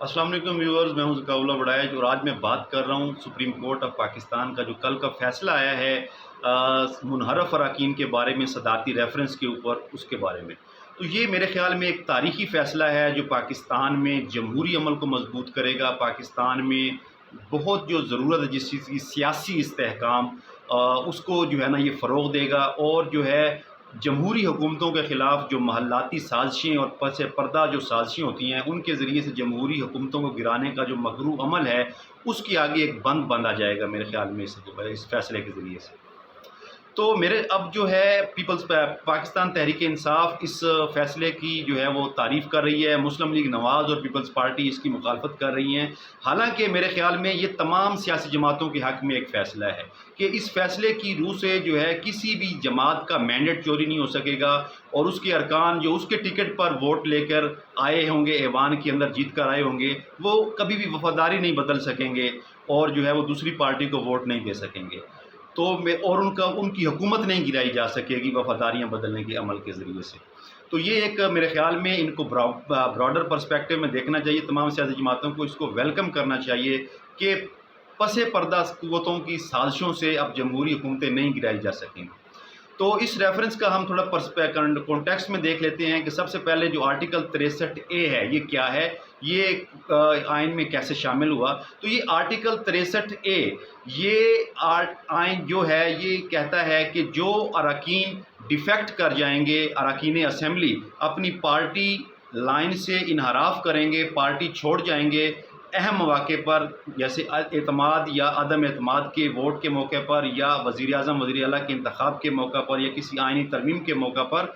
अस्सलाम वालेकुम व्यूअर्स, मैं हूं ज़काउल्लाह वड़ाइच और आज मैं बात कर रहा हूं सुप्रीम कोर्ट ऑफ पाकिस्तान का जो कल का फ़ैसला आया है मुनहरफ अरकान के बारे में सदारती रेफरेंस के ऊपर, उसके बारे में। तो ये मेरे ख़्याल में एक तारीख़ी फ़ैसला है जो पाकिस्तान में जमहूरी अमल को मज़बूत करेगा। पाकिस्तान में बहुत जो ज़रूरत है जिस चीज़ की सियासी इस्तेहकाम, उसको जो है ना ये फ़रोग़ देगा और जो है जमहूरी हुकूमतों के ख़िलाफ़ जो महल्लाती साज़िशें और पस पर्दा जो साज़िशें होती हैं, उनके ज़रिए से जमहूरी हुकूमतों को गिराने का जो मकरू अमल है, उसके आगे एक बंद बाँधा जाएगा मेरे ख़्याल में इस फ़ैसले के ज़रिए से। तो मेरे अब जो है पाकिस्तान तहरीक इंसाफ इस फ़ैसले की जो है वो तारीफ़ कर रही है, मुस्लिम लीग नवाज़ और पीपल्स पार्टी इसकी मुखालफत कर रही हैं। हालांकि मेरे ख़्याल में ये तमाम सियासी जमातों के हक़ में एक फ़ैसला है कि इस फ़ैसले की रूह से जो है किसी भी जमात का मैंडेट चोरी नहीं हो सकेगा और उसके अरकान जो उसके टिकट पर वोट लेकर आए होंगे, ऐवान के अंदर जीत कर आए होंगे, वो कभी भी वफ़ादारी नहीं बदल सकेंगे और जो है वो दूसरी पार्टी को वोट नहीं दे सकेंगे। तो मैं और उनकी हुकूमत नहीं गिराई जा सकेगी वफ़ादारियाँ बदलने के अमल के ज़रिए से। तो ये एक मेरे ख़्याल में इनको ब्रॉडर पर्सपेक्टिव में देखना चाहिए, तमाम सियासी जमातों को इसको वेलकम करना चाहिए कि पसे पर्दा क़ुव्वतों की साज़िशों से अब जमहूरी हुकूमतें नहीं गिराई जा सकेंगी। तो इस रेफरेंस का हम थोड़ा कॉन्टेक्स्ट में देख लेते हैं कि सबसे पहले जो आर्टिकल 63A है, ये क्या है, ये आइन में कैसे शामिल हुआ। तो ये आर्टिकल 63A ये आइन जो है ये कहता है कि जो अरकान डिफेक्ट कर जाएंगे, अरकान असम्बली अपनी पार्टी लाइन से इनहराफ करेंगे, पार्टी छोड़ जाएंगे अहम मौके पर, जैसे एतमाद या अदम एतमाद के वोट के मौके पर या वज़ीर-ए-आज़म वज़ीर आला के इंतखाब के मौका पर या किसी आइनी तरमीम के मौका पर,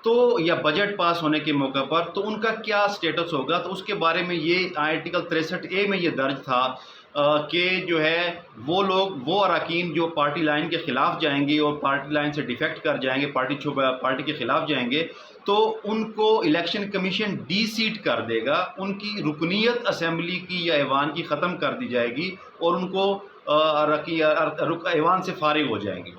तो या बजट पास होने के मौका पर, तो उनका क्या स्टेटस होगा। तो उसके बारे में ये आर्टिकल 63A में ये दर्ज था कि जो है वो लोग वो अरकान जो पार्टी लाइन के ख़िलाफ़ जाएंगे और पार्टी लाइन से डिफेक्ट कर जाएंगे, पार्टी के ख़िलाफ़ जाएंगे, तो उनको इलेक्शन कमीशन डी-सीट कर देगा, उनकी रुकनीत असम्बली की या ऐवान की ख़त्म कर दी जाएगी और उनको ऐवान से फ़ारिग हो जाएंगे।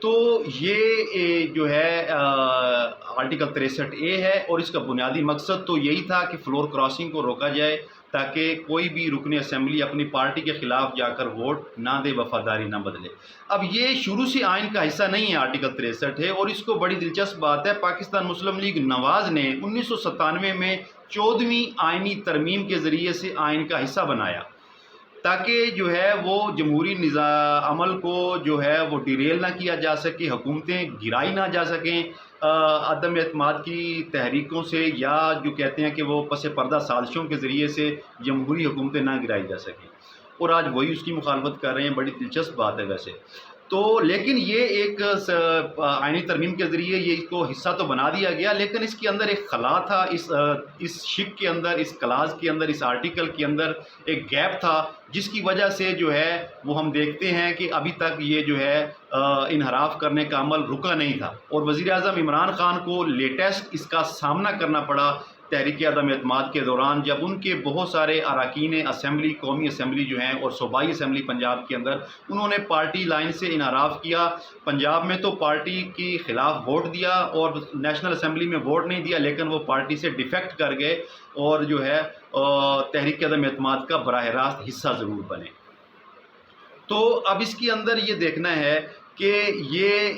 तो ये जो है आर्टिकल 63A है और इसका बुनियादी मकसद तो यही था कि फ्लोर क्रॉसिंग को रोका जाए ताकि कोई भी रुकन असम्बली अपनी पार्टी के ख़िलाफ़ जाकर वोट ना दे, वफ़ादारी ना बदले। अब ये शुरू से आइन का हिस्सा नहीं है, आर्टिकल 63 है और इसको बड़ी दिलचस्प बात है, पाकिस्तान मुस्लिम लीग नवाज़ ने 1997 में 14वीं आइनी तरमीम के ज़रिए से आइन का हिस्सा बनाया ताकि जो है वो जमहूरी अमल को जो है वो डिरेल ना किया जा सके, हुकूमतें गिराई ना जा सकें अदम एतमाद की तहरीकों से, या जो कहते हैं कि वो पस पर्दा साजिशों के ज़रिए से जमहूरी हुकूमतें ना गिराई जा सकें, और आज वही उसकी मुखालफत कर रहे हैं। बड़ी दिलचस्प बात है वैसे तो, लेकिन ये एक आइनी तरमीम के ज़रिए ये इसको हिस्सा तो बना दिया गया, लेकिन इसके अंदर एक खला था, इस शिक के अंदर, इस क्लास के अंदर, इस आर्टिकल के अंदर एक गैप था, जिसकी वजह से जो है वो हम देखते हैं कि अभी तक ये जो है इनहराफ करने का अमल रुका नहीं था और वज़ीर-ए-आज़म इमरान खान को लेटेस्ट इसका सामना करना पड़ा तहरीक अदम एतमाद के दौरान, जब उनके बहुत सारे अरकान असम्बली, कौमी असम्बली जो हैं और सूबाई असम्बली पंजाब के अंदर, उन्होंने पार्टी लाइन से इनहराफ किया। पंजाब में तो पार्टी के ख़िलाफ़ वोट दिया और नेशनल असम्बली में वोट नहीं दिया, लेकिन वो पार्टी से डिफेक्ट कर गए और जो है तहरीक अदम एतमाद का बराह रास्त हिस्सा ज़रूर बने। तो अब इसके अंदर ये देखना है कि ये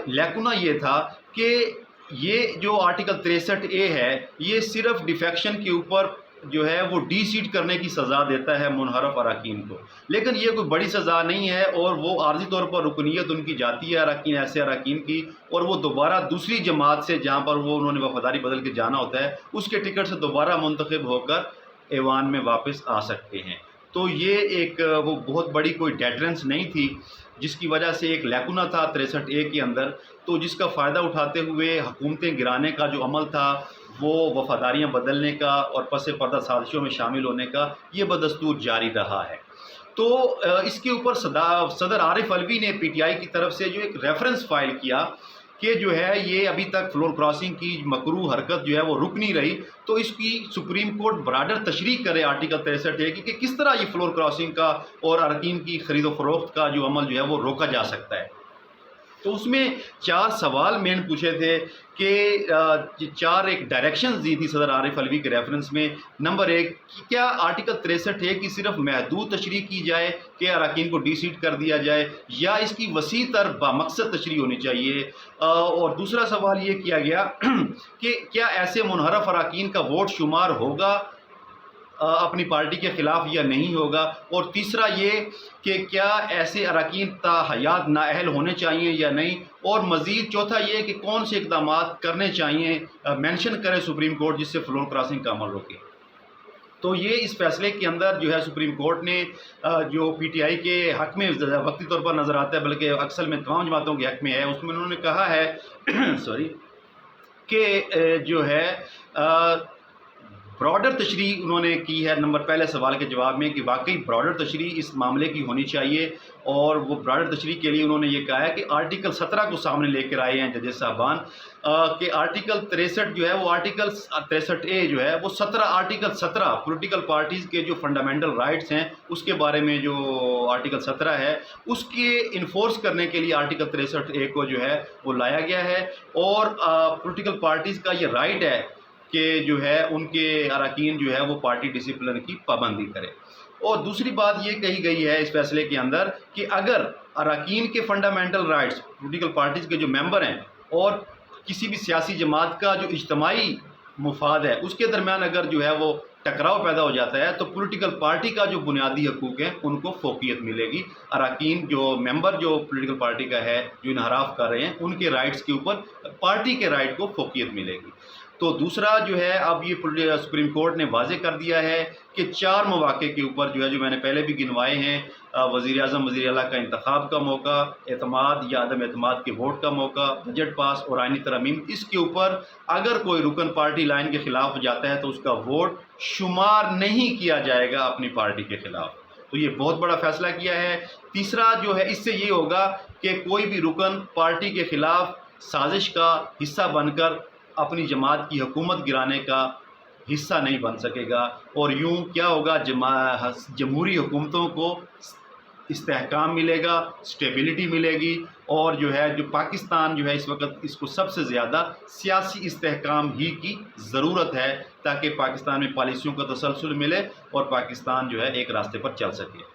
लैकुना ये था कि ये जो आर्टिकल 63A है, ये सिर्फ़ डिफेक्शन के ऊपर जो है वो डी-सीट करने की सज़ा देता है मुनहरफ अरकान को, लेकिन ये कोई बड़ी सज़ा नहीं है और वो आर्ज़ी तौर पर रुकनीत उनकी जाती है अरकान, ऐसे अरकान की, और वो दोबारा दूसरी जमात से जहाँ पर वो उन्होंने वफ़ादारी बदल के जाना होता है, उसके टिकट से दोबारा मुंतखब होकर ऐवान में वापस आ सकते हैं। तो ये एक वो बहुत बड़ी कोई डेटरेंस नहीं थी, जिसकी वजह से एक लैकुना था 63A के अंदर, तो जिसका फ़ायदा उठाते हुए हुकूमतें गिराने का जो अमल था, वो वफ़ादारियाँ बदलने का और पस पर्दा साजिशों में शामिल होने का ये बदस्तूर जारी रहा है। तो इसके ऊपर सदर आरिफ अलवी ने PTI की तरफ से जो एक रेफरेंस फ़ाइल किया कि जो है ये अभी तक फ्लोर क्रॉसिंग की मकरूह हरकत जो है वो रुक नहीं रही, तो इसकी सुप्रीम कोर्ट ब्राडर तशरीह करे आर्टिकल 63 कि किस तरह ये फ्लोर क्रॉसिंग का और अरकान की ख़रीदो फ़रोख्त का जो अमल जो है वो रोका जा सकता है। تو اس میں 4 سوال مین پوچھے تھے کہ 4 ایک ڈائریکشنز دی تھی صدر عارف علوی کے ریفرنس میں. نمبر 1 کہ کیا آرٹیکل 63 کی صرف محدود تشریح کی جائے کہ اراکین کو ڈی سیٹ کر دیا جائے, یا اس کی وسیع تر بامقصد تشریح ہونی چاہیے. اور دوسرا سوال یہ کیا گیا کہ کیا ایسے منحرف اراکین کا ووٹ شمار ہوگا اپنی پارٹی کے خلاف یا نہیں ہوگا. اور تیسرا یہ کہ کیا ایسے اراکین تا حیات نااہل ہونے چاہیے یا نہیں. اور مزید چوتھا یہ کہ کون سے اقدامات کرنے چاہیے مینشن کرے سپریم کورٹ جس سے فلور کراسنگ کا عمل روکے. تو یہ اس فیصلے کے اندر جو ہے سپریم کورٹ نے جو پی ٹی آئی کے حق میں وقتی طور پر نظر آتا ہے بلکہ اکثر میں تمام جماعتوں کے حق میں ہے, اس میں انہوں نے کہا ہے سوری کہ جو ہے براڈر تشریح انہوں نے کی ہے نمبر پہلے سوال کے جواب میں کہ واقعی براڈر تشریح اس معاملے کی ہونی چاہیے. اور وہ براڈر تشریح کے لیے انہوں نے یہ کہا ہے کہ آرٹیکل 17 کو سامنے لے کر آئے ہیں ججز صاحبان کہ آرٹیکل 63 جو ہے وہ آرٹیکل 63A جو ہے وہ آرٹیکل 17 پولیٹیکل پارٹیز کے جو فنڈامنٹل رائٹس ہیں اس کے بارے میں جو آرٹیکل 17 ہے اس کے انفورس کرنے کے لیے آرٹیکل 63A کو جو ہے وہ لایا گیا ہے. اور پولیٹیکل پارٹیز کا یہ رائٹ ہے کہ جو ہے ان کے اراکین جو ہے وہ پارٹی ڈسپلن کی پابندی کرے. اور دوسری بات یہ کہی گئی ہے اس فیصلے کے اندر کہ اگر اراکین کے فنڈامنٹل رائٹس پولیٹیکل پارٹیز کے جو ممبر ہیں اور کسی بھی سیاسی جماعت کا جو اجتماعی مفاد ہے اس کے درمیان اگر جو ہے وہ ٹکراؤ پیدا ہو جاتا ہے تو پولیٹیکل پارٹی کا جو بنیادی حقوق ہیں ان کو فوقیت ملے گی. اراکین جو ممبر جو پولیٹیکل پارٹی کا ہے جو انحراف کر رہے ہیں ان کے رائٹس کے اوپر پارٹی کے رائٹ کو فوقیت ملے گی. تو دوسرا جو ہے اب یہ سپریم کورٹ نے واضح کر دیا ہے کہ 4 مواقع کے اوپر جو ہے جو میں نے پہلے بھی گنوائے ہیں وزیر اعظم وزیر اعلیٰ کا انتخاب کا موقع, اعتماد یا عدم اعتماد کے ووٹ کا موقع, بجٹ پاس اور آئینی ترامیم, اس کے اوپر اگر کوئی رکن پارٹی لائن کے خلاف جاتا ہے تو اس کا ووٹ شمار نہیں کیا جائے گا اپنی پارٹی کے خلاف. تو یہ بہت بڑا فیصلہ کیا ہے. تیسرا جو ہے اس سے یہ ہوگا کہ کوئی بھی رکن پارٹی کے خلاف سازش کا حصہ بن کر اپنی جماعت کی حکومت گرانے کا حصہ نہیں بن سکے گا. اور یوں کیا ہوگا جمہوری حکومتوں کو استحکام ملے گا, سٹیبلٹی ملے گی. اور جو ہے جو پاکستان جو ہے اس وقت اس کو سب سے زیادہ سیاسی استحکام ہی کی ضرورت ہے تاکہ پاکستان میں پالیسیوں کا تسلسل ملے اور پاکستان جو ہے ایک راستے پر چل سکے.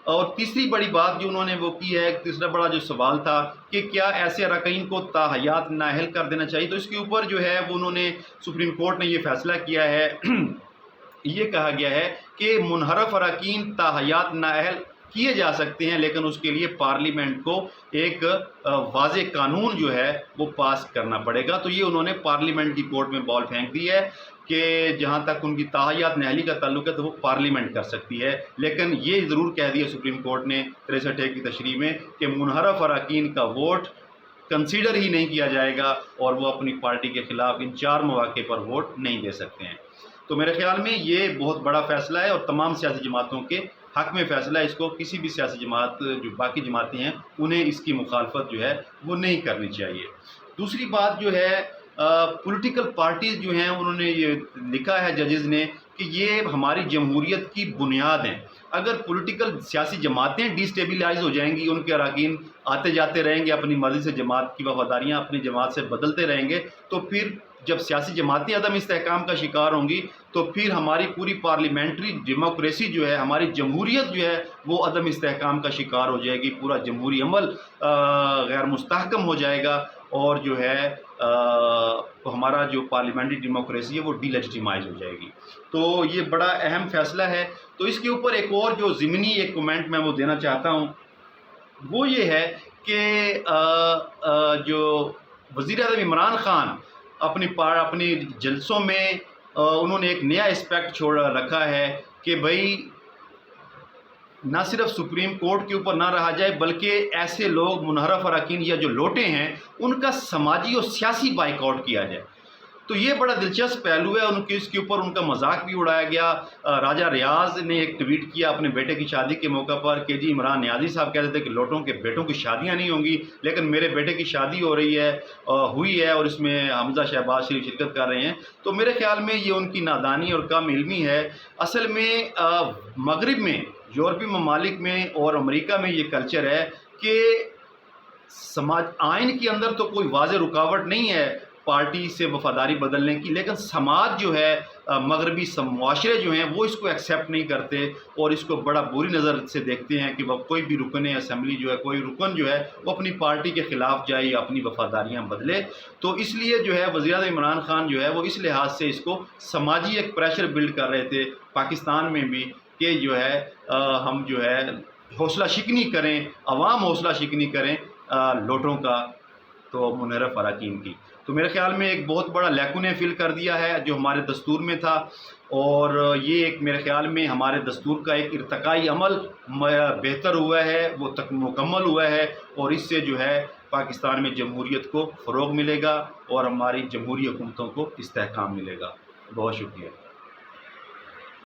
اور تیسری بڑی بات جو انہوں نے وہ کی ہے, تیسرا بڑا جو سوال تھا کہ کیا ایسے اراکین کو تا حیات نااہل کر دینا چاہیے. تو اس کے اوپر جو ہے وہ انہوں نے سپریم کورٹ نے یہ فیصلہ کیا ہے یہ کہا گیا ہے کہ منحرف اراکین تا حیات نااہل کیے جا سکتے ہیں لیکن اس کے لیے پارلیمنٹ کو ایک واضح قانون جو ہے وہ پاس کرنا پڑے گا. تو یہ انہوں نے پارلیمنٹ کی کورٹ میں بال پھینک دی ہے کہ جہاں تک ان کی تاحیات نااہلی کا تعلق ہے تو وہ پارلیمنٹ کر سکتی ہے. لیکن یہ ضرور کہہ دیا سپریم کورٹ نے 63A کی تشریح میں کہ منحرف اراکین کا ووٹ کنسیڈر ہی نہیں کیا جائے گا اور وہ اپنی پارٹی کے خلاف ان 4 مواقع پر ووٹ نہیں دے سکتے ہیں. تو میرے خیال میں یہ بہت بڑا فیصلہ ہے اور تمام سیاسی جماعتوں کے حق میں فیصلہ ہے. اس کو کسی بھی سیاسی جماعت جو باقی جماعتیں ہیں انہیں اس کی مخالفت جو ہے وہ نہیں کرنی چاہیے. دوسری بات جو ہے پولیٹیکل پارٹیز جو ہیں انہوں نے یہ لکھا ہے ججز نے کہ یہ ہماری جمہوریت کی بنیاد ہیں. اگر پولیٹیکل سیاسی جماعتیں ڈی سٹیبلائز ہو جائیں گی, ان کے اراکین آتے جاتے رہیں گے اپنی مرضی سے, جماعت کی وفاداریاں اپنی جماعت سے بدلتے رہیں گے, تو پھر جب سیاسی جماعتیں عدم استحکام کا شکار ہوں گی تو پھر ہماری پوری پارلیمنٹری ڈیموکریسی جو ہے, ہماری جمہوریت جو ہے وہ عدم استحکام کا شکار ہو جائے گی. پورا جمہوری عمل غیر مستحکم ہو جائے گا اور جو ہے ہمارا جو پارلیمنٹری ڈیموکریسی ہے وہ ڈی لیجیٹیمائز ہو جائے گی. تو یہ بڑا اہم فیصلہ ہے. تو اس کے اوپر ایک اور جو ضمنی ایک کمنٹ میں وہ دینا چاہتا ہوں وہ یہ ہے کہ جو وزیر اعظم عمران خان اپنی جلسوں میں انہوں نے ایک نیا اسپیکٹ چھوڑ رکھا ہے کہ بھائی نہ صرف سپریم کورٹ کے اوپر نہ رہا جائے بلکہ ایسے لوگ منحرف اراکین یا جو لوٹے ہیں ان کا سماجی اور سیاسی بائیکاٹ کیا جائے. تو یہ بڑا دلچسپ پہلو ہے. ان کے اس کے اوپر ان کا مذاق بھی اڑایا گیا. راجہ ریاض نے ایک ٹویٹ کیا اپنے بیٹے کی شادی کے موقع پر کہ جی عمران نیازی صاحب کہتے تھے کہ لوٹوں کے بیٹوں کی شادیاں نہیں ہوں گی, لیکن میرے بیٹے کی شادی ہوئی ہے اور اس میں حمزہ شہباز شریف شرکت کر رہے ہیں. تو میرے خیال میں یہ ان کی نادانی اور کم علمی ہے. اصل میں مغرب میں, یورپی ممالک میں اور امریکہ میں یہ کلچر ہے کہ समाज आइन के अंदर तो कोई वाज़ेह रुकावट नहीं है पार्टी से वफादारी बदलने की, लेकिन समाज जो है मगरबी माशरे जो हैं वो इसको एक्सेप्ट नहीं करते और इसको बड़ा बुरी नज़र से देखते हैं कि वह कोई भी रुकन असम्बली जो है, कोई रुकन जो है वो अपनी पार्टी के ख़िलाफ़ जाए या अपनी वफादारियाँ बदले। तो इसलिए जो है वज़ीर-ए-आज़म इमरान खान जो है वो इस लिहाज से इसको समाजी एक प्रेशर बिल्ड कर रहे थे पाकिस्तान में भी कि जो है हम जो है हौसला शिकनी करें, अवाम हौसला शिकनी करें लोटों का, तो मुनर्रफ अरकान की। तो मेरे ख़्याल में एक बहुत बड़ा लैकुने फिल कर दिया है जो हमारे दस्तूर में था, और ये एक मेरे ख़्याल में हमारे दस्तूर का एक इर्तकाई अमल बेहतर हुआ है, वो तक मुकम्मल हुआ है, और इससे जो है पाकिस्तान में जमहूरियत को फ़रोग़ मिलेगा और हमारी जमहूरी हुकूमतों को इस्तेहकाम मिलेगा। बहुत शुक्रिया।